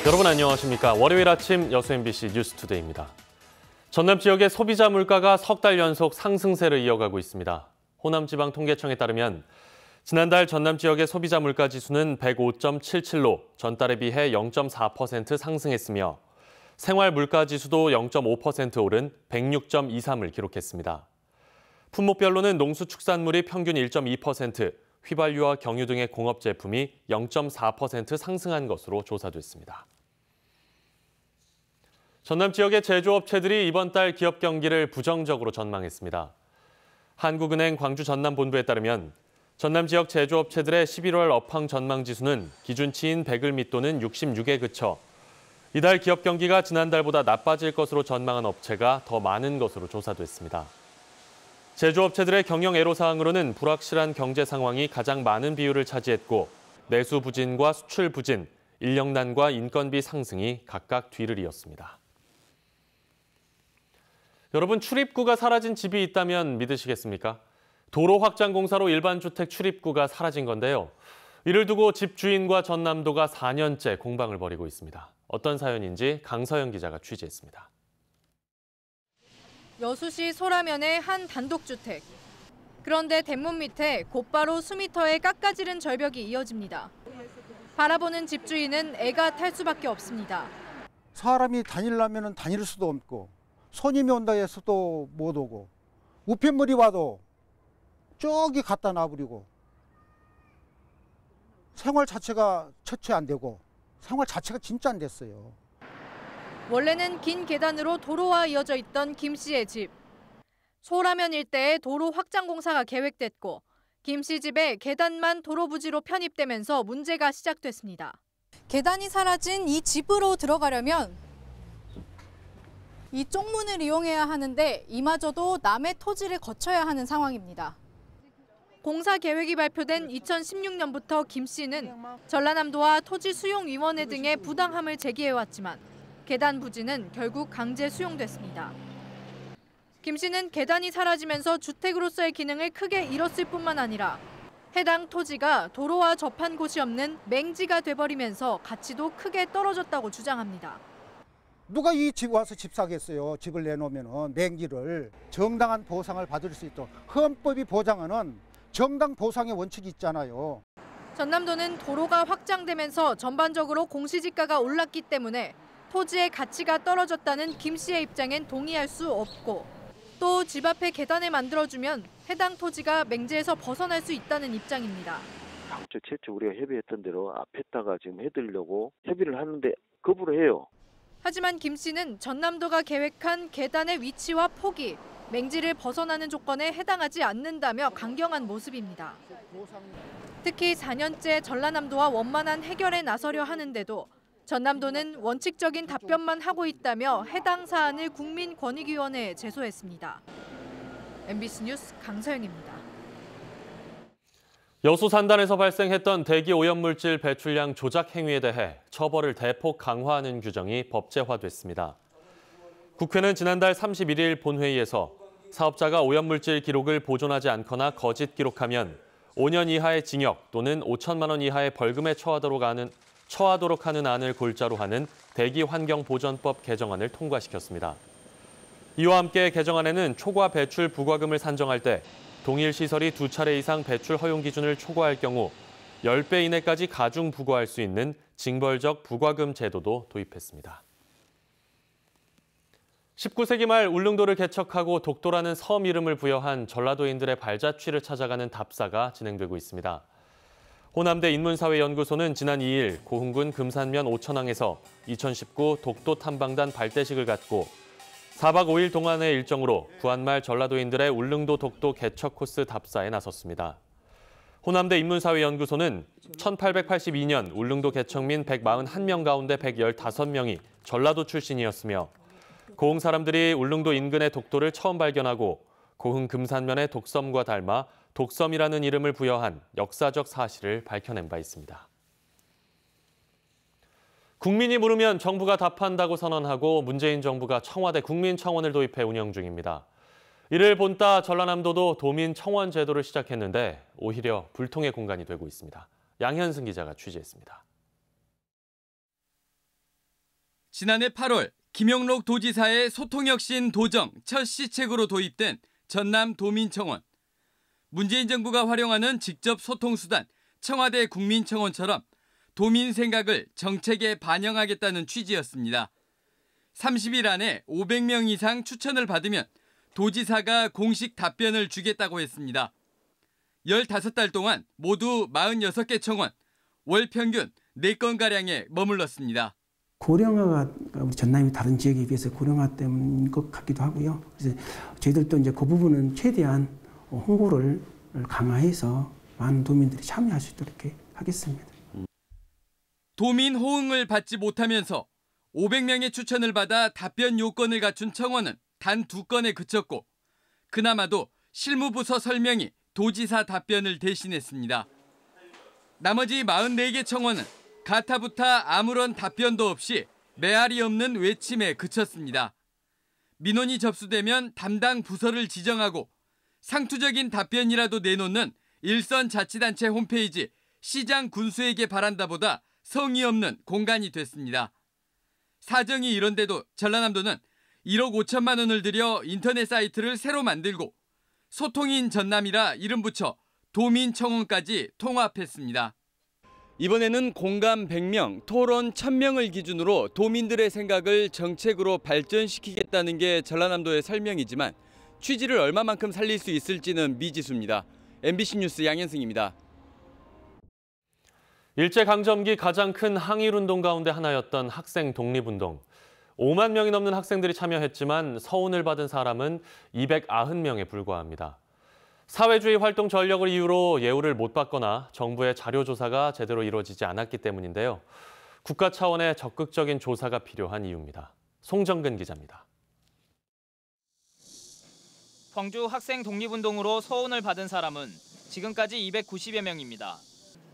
여러분 안녕하십니까. 월요일 아침 여수 MBC 뉴스투데이입니다. 전남 지역의 소비자 물가가 석 달 연속 상승세를 이어가고 있습니다. 호남지방통계청에 따르면 지난달 전남 지역의 소비자 물가 지수는 105.77로 전달에 비해 0.4% 상승했으며 생활 물가 지수도 0.5% 오른 106.23을 기록했습니다. 품목별로는 농수축산물이 평균 1.2%, 휘발유와 경유 등의 공업 제품이 0.4% 상승한 것으로 조사됐습니다. 전남 지역의 제조업체들이 이번 달 기업 경기를 부정적으로 전망했습니다. 한국은행 광주 전남본부에 따르면 전남 지역 제조업체들의 11월 업황 전망 지수는 기준치인 100을 밑도는 66에 그쳐 이달 기업 경기가 지난달보다 나빠질 것으로 전망한 업체가 더 많은 것으로 조사됐습니다. 제조업체들의 경영 애로사항으로는 불확실한 경제 상황이 가장 많은 비율을 차지했고 내수 부진과 수출 부진, 인력난과 인건비 상승이 각각 뒤를 이었습니다. 여러분, 출입구가 사라진 집이 있다면 믿으시겠습니까? 도로 확장 공사로 일반 주택 출입구가 사라진 건데요. 이를 두고 집주인과 전남도가 4년째 공방을 벌이고 있습니다. 어떤 사연인지 강서영 기자가 취재했습니다. 여수시 소라면의 한 단독주택. 그런데 대문 밑에 곧바로 수미터의 깎아지른 절벽이 이어집니다. 바라보는 집주인은 애가 탈 수밖에 없습니다. 사람이 다니려면 다닐 수도 없고 손님이 온다 해서도 못 오고 우편물이 와도 저기 갖다 놔버리고 생활 자체가 처치 안 되고 생활 자체가 진짜 안 됐어요. 원래는 긴 계단으로 도로와 이어져 있던 김 씨의 집. 소라면 일대에 도로 확장 공사가 계획됐고 김 씨 집에 계단만 도로 부지로 편입되면서 문제가 시작됐습니다. 계단이 사라진 이 집으로 들어가려면 이 쪽문을 이용해야 하는데 이마저도 남의 토지를 거쳐야 하는 상황입니다. 공사 계획이 발표된 2016년부터 김 씨는 전라남도와 토지수용위원회 등의 부당함을 제기해왔지만 계단 부지는 결국 강제 수용됐습니다. 김 씨는 계단이 사라지면서 주택으로서의 기능을 크게 잃었을 뿐만 아니라 해당 토지가 도로와 접한 곳이 없는 맹지가 돼버리면서 가치도 크게 떨어졌다고 주장합니다. 누가 이 집 와서 집 사겠어요. 집을 내놓으면 맹지를. 정당한 보상을 받을 수 있도록 헌법이 보장하는 정당 보상의 원칙이 있잖아요. 전남도는 도로가 확장되면서 전반적으로 공시지가가 올랐기 때문에 토지의 가치가 떨어졌다는 김 씨의 입장엔 동의할 수 없고 또 집 앞에 계단을 만들어주면 해당 토지가 맹지에서 벗어날 수 있다는 입장입니다. 최초 우리가 협의했던 대로 앞에다가 지금 해드리려고 협의를 하는데 거부를 해요. 하지만 김 씨는 전남도가 계획한 계단의 위치와 폭이 맹지를 벗어나는 조건에 해당하지 않는다며 강경한 모습입니다. 특히 4년째 전라남도와 원만한 해결에 나서려 하는데도 전남도는 원칙적인 답변만 하고 있다며 해당 사안을 국민권익위원회에 제소했습니다. MBC 뉴스 강서영입니다. 여수 산단에서 발생했던 대기 오염물질 배출량 조작 행위에 대해 처벌을 대폭 강화하는 규정이 법제화됐습니다. 국회는 지난달 31일 본회의에서 사업자가 오염물질 기록을 보존하지 않거나 거짓 기록하면 5년 이하의 징역 또는 5천만 원 이하의 벌금에 처하도록 하는 안을 골자로 하는 대기환경보전법 개정안을 통과시켰습니다. 이와 함께 개정안에는 초과 배출 부과금을 산정할 때 동일 시설이 2차례 이상 배출 허용 기준을 초과할 경우 10배 이내까지 가중 부과할 수 있는 징벌적 부과금 제도도 도입했습니다. 19세기 말 울릉도를 개척하고 독도라는 섬 이름을 부여한 전라도인들의 발자취를 찾아가는 답사가 진행되고 있습니다. 호남대 인문사회연구소는 지난 2일 고흥군 금산면 오천항에서 2019 독도 탐방단 발대식을 갖고 4박 5일 동안의 일정으로 구한말 전라도인들의 울릉도 독도 개척 코스 답사에 나섰습니다. 호남대 인문사회연구소는 1882년 울릉도 개척민 141명 가운데 115명이 전라도 출신이었으며 고흥 사람들이 울릉도 인근의 독도를 처음 발견하고 고흥 금산면의 독섬과 닮아 독섬이라는 이름을 부여한 역사적 사실을 밝혀낸 바 있습니다. 국민이 물으면 정부가 답한다고 선언하고 문재인 정부가 청와대 국민청원을 도입해 운영 중입니다. 이를 본따 전라남도도 도민청원 제도를 시작했는데 오히려 불통의 공간이 되고 있습니다. 양현승 기자가 취재했습니다. 지난해 8월 김영록 도지사의 소통혁신 도정 첫 시책으로 도입된 전남 도민청원. 문재인 정부가 활용하는 직접 소통수단 청와대 국민청원처럼 도민 생각을 정책에 반영하겠다는 취지였습니다. 30일 안에 500명 이상 추천을 받으면 도지사가 공식 답변을 주겠다고 했습니다. 15달 동안 모두 46개 청원, 월 평균 4건가량에 머물렀습니다. 고령화가 우리 전남이 다른 지역에 비해서 고령화 때문인 것 같기도 하고요. 그래서 저희들도 이제 그 부분은 최대한 홍보를 강화해서 많은 도민들이 참여할 수 있도록 이렇게 하겠습니다. 도민 호응을 받지 못하면서 500명의 추천을 받아 답변 요건을 갖춘 청원은 단 2건에 그쳤고 그나마도 실무부서 설명이 도지사 답변을 대신했습니다. 나머지 44개 청원은 가타부타 아무런 답변도 없이 메아리 없는 외침에 그쳤습니다. 민원이 접수되면 담당 부서를 지정하고 상투적인 답변이라도 내놓는 일선 자치단체 홈페이지 시장 군수에게 바란다보다 성의 없는 공간이 됐습니다. 사정이 이런데도 전라남도는 1억 5천만 원을 들여 인터넷 사이트를 새로 만들고 소통인 전남이라 이름 붙여 도민청원까지 통합했습니다. 이번에는 공감 100명, 토론 1000명을 기준으로 도민들의 생각을 정책으로 발전시키겠다는 게 전라남도의 설명이지만 취지를 얼마만큼 살릴 수 있을지는 미지수입니다. MBC 뉴스 양현승입니다. 일제강점기 가장 큰 항일운동 가운데 하나였던 학생 독립운동. 5만 명이 넘는 학생들이 참여했지만 서운을 받은 사람은 290명에 불과합니다. 사회주의 활동 전력을 이유로 예우를 못 받거나 정부의 자료 조사가 제대로 이루어지지 않았기 때문인데요. 국가 차원의 적극적인 조사가 필요한 이유입니다. 송정근 기자입니다. 광주 학생 독립운동으로 서운을 받은 사람은 지금까지 290여 명입니다.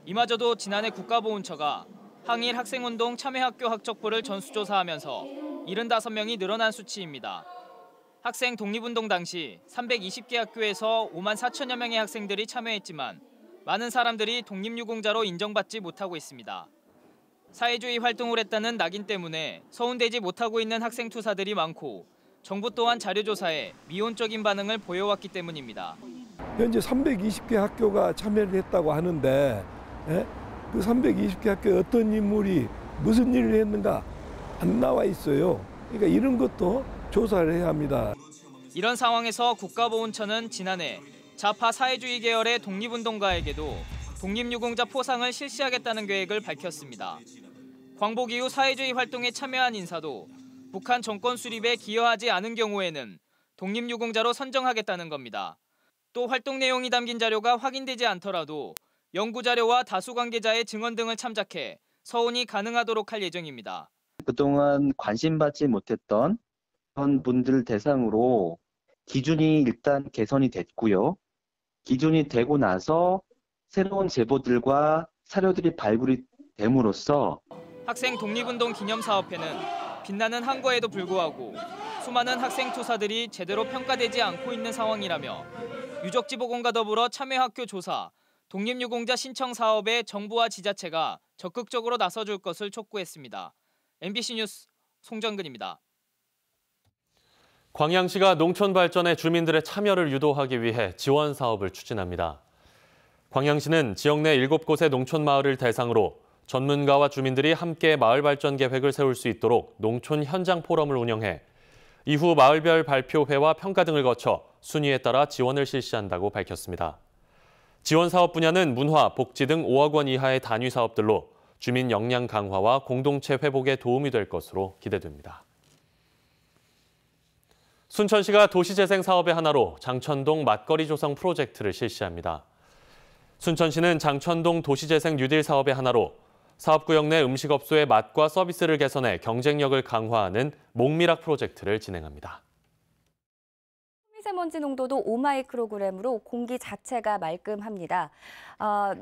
이마저도 지난해 국가보훈처가 항일 학생운동 참여학교 학적부를 전수조사하면서 75명이 늘어난 수치입니다. 학생 독립운동 당시 320개 학교에서 5만 4천여 명의 학생들이 참여했지만 많은 사람들이 독립유공자로 인정받지 못하고 있습니다. 사회주의 활동을 했다는 낙인 때문에 서운되지 못하고 있는 학생 투사들이 많고 정부 또한 자료조사에 미온적인 반응을 보여왔기 때문입니다. 현재 320개 학교가 참여를 했다고 하는데 그 320개 학교에 어떤 인물이 무슨 일을 했는가 안 나와 있어요. 그러니까 이런 것도 조사를 해야 합니다. 이런 상황에서 국가보훈처는 지난해 좌파 사회주의 계열의 독립운동가에게도 독립유공자 포상을 실시하겠다는 계획을 밝혔습니다. 광복 이후 사회주의 활동에 참여한 인사도 북한 정권 수립에 기여하지 않은 경우에는 독립유공자로 선정하겠다는 겁니다. 또 활동 내용이 담긴 자료가 확인되지 않더라도 연구자료와 다수 관계자의 증언 등을 참작해 서운이 가능하도록 할 예정입니다. 그동안 관심받지 못했던 그런 분들 대상으로 기준이 일단 개선이 됐고요. 기준이 되고 나서 새로운 제보들과 사료들이 발굴이 됨으로써 학생 독립운동 기념사업회는 빛나는 한거에도 불구하고 수많은 학생 투사들이 제대로 평가되지 않고 있는 상황이라며 유적지보건과 더불어 참여학교 조사, 독립유공자 신청 사업에 정부와 지자체가 적극적으로 나서줄 것을 촉구했습니다. MBC 뉴스 송정근입니다. 광양시가 농촌 발전에 주민들의 참여를 유도하기 위해 지원 사업을 추진합니다. 광양시는 지역 내 7곳의 농촌 마을을 대상으로 전문가와 주민들이 함께 마을 발전 계획을 세울 수 있도록 농촌 현장 포럼을 운영해 이후 마을별 발표회와 평가 등을 거쳐 순위에 따라 지원을 실시한다고 밝혔습니다. 지원 사업 분야는 문화, 복지 등 5억 원 이하의 단위 사업들로 주민 역량 강화와 공동체 회복에 도움이 될 것으로 기대됩니다. 순천시가 도시재생 사업의 하나로 장천동 맛거리 조성 프로젝트를 실시합니다. 순천시는 장천동 도시재생 뉴딜 사업의 하나로 사업구역 내 음식업소의 맛과 서비스를 개선해 경쟁력을 강화하는 목미락 프로젝트를 진행합니다. 미세먼지 농도도 5마이크로그램으로 공기 자체가 말끔합니다.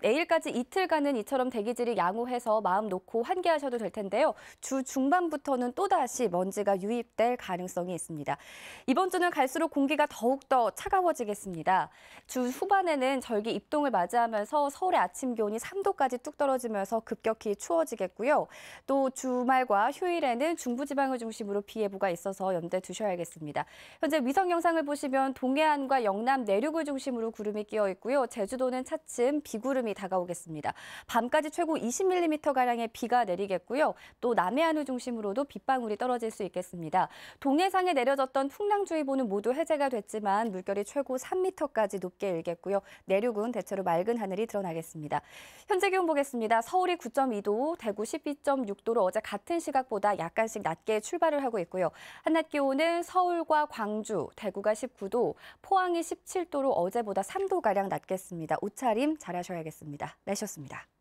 내일까지 이틀간은 이처럼 대기질이 양호해서 마음 놓고 환기하셔도 될 텐데요. 주 중반부터는 또다시 먼지가 유입될 가능성이 있습니다. 이번 주는 갈수록 공기가 더욱더 차가워지겠습니다. 주 후반에는 절기 입동을 맞이하면서 서울의 아침 기온이 3도까지 뚝 떨어지면서 급격히 추워지겠고요. 또 주말과 휴일에는 중부지방을 중심으로 비 예보가 있어서 염두에 두셔야겠습니다. 현재 위성 영상을 보시면 동해안과 영남 내륙을 중심으로 구름이 끼어 있고요. 제주도는 차츰 비구름이 다가오겠습니다. 밤까지 최고 20mm가량의 비가 내리겠고요. 또 남해안을 중심으로도 빗방울이 떨어질 수 있겠습니다. 동해상에 내려졌던 풍랑주의보는 모두 해제가 됐지만 물결이 최고 3m까지 높게 일겠고요. 내륙은 대체로 맑은 하늘이 드러나겠습니다. 현재 기온 보겠습니다. 서울이 9.2도, 대구 12.6도로 어제 같은 시각보다 약간씩 낮게 출발을 하고 있고요. 한낮 기온은 서울과 광주, 대구가 19도, 포항이 17도로 어제보다 3도가량 낮겠습니다. 옷차림 잘 하셔야겠습니다. 날씨였습니다.